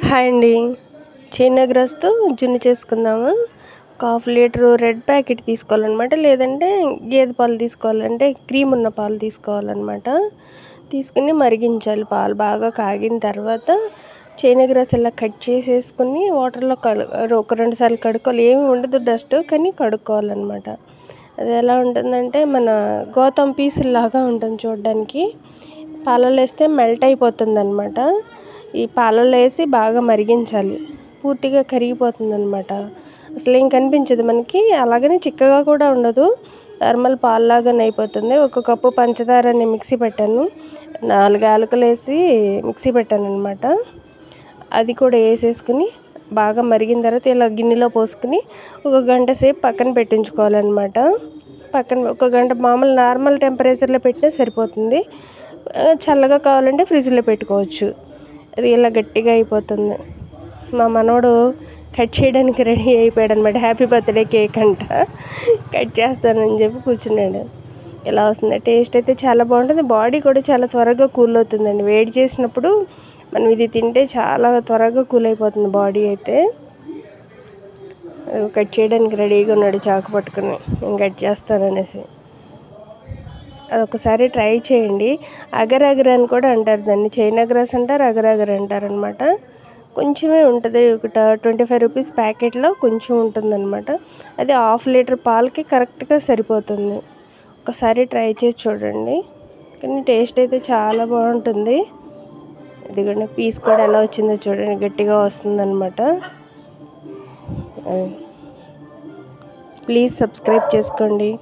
Hi అండి. China గ్రాస్తో జున్ను చేసుకుందాము. ఒక హాఫ్ లీటరు రెడ్ ప్యాకెట్ తీసుకోవాలన్నమాట. లేదంటే గేదె పాలు తీసుకోవాలంటే క్రీమ్ ఉన్న పాలు తీసుకోవాలన్నమాట. తీసుకుని మరిగించాలి. పాలు బాగా కాగిన తర్వాత చైనా గ్రాస్ ఇలా కట్ చేసేసుకుని వాటర్లో ఒక 2 సార్లు కడుక్కోవాలి. ఏమి ఉండదు డస్ట్, కానీ కడుక్కోవాలన్నమాట. అది ఎలా ఉంటుందంటే మన గోతం పీసుల్లాగా ఉంటుంది చూడడానికి. పాలలో వేస్తే మెల్ట్ అయిపోతుంది అన్నమాట. ఈ పాలలో వేసి బాగా మరిగించాలి. పూర్తిగా కరిగిపోతుంది అన్నమాట. అసలు ఏం కనిపించదు మనకి. అలాగని చిక్కగా కూడా ఉండదు, నార్మల్ పాలలాగానే అయిపోతుంది. ఒక కప్పు పంచదారని మిక్సీ పెట్టాను, 4 యాలకులు వేసి మిక్సీ పెట్టాను అనమాట. అది కూడా వేసేసుకుని బాగా మరిగిన తర్వాత ఇలా గిన్నెలో పోసుకుని ఒక గంట సేపు పక్కన పెట్టించుకోవాలన్నమాట. పక్కన ఒక గంట మామూలు నార్మల్ టెంపరేచర్లో పెట్టినా సరిపోతుంది. చల్లగా కావాలంటే ఫ్రిడ్జ్లో పెట్టుకోవచ్చు. అది ఇలా గట్టిగా అయిపోతుంది. మా మనోడు కట్ చేయడానికి రెడీ అయిపోయాడు అనమాట. హ్యాపీ బర్త్డే కేక్ అంట, కట్ చేస్తానని చెప్పి కూర్చున్నాడు. ఇలా వస్తుంది. టేస్ట్ అయితే చాలా బాగుంటుంది. బాడీ కూడా చాలా త్వరగా కూల్ అవుతుందండి. వేడి చేసినప్పుడు మనం ఇది తింటే చాలా త్వరగా కూల్ అయిపోతుంది బాడీ అయితే. కట్ చేయడానికి రెడీగా ఉన్నాడు చాకు పట్టుకుని, నేను కట్ చేస్తాననేసి. అదొకసారి ట్రై చేయండి. అగర్ అగర్ అని కూడా అంటారు దాన్ని. చైనా గ్రాస్ అంటారు, అగర్ అగర్ అంటారు అనమాట. కొంచెమే ఉంటుంది, ఒక 25 రూపీస్ ప్యాకెట్లో కొంచెం ఉంటుందన్నమాట. అది హాఫ్ లీటర్ పాలకి కరెక్ట్గా సరిపోతుంది. ఒకసారి ట్రై చేసి చూడండి. కానీ టేస్ట్ అయితే చాలా బాగుంటుంది. ఇదిగోండి పీస్ కూడా ఎలా వచ్చిందో చూడండి, గట్టిగా వస్తుందన్నమాట. ప్లీజ్ సబ్స్క్రైబ్ చేసుకోండి.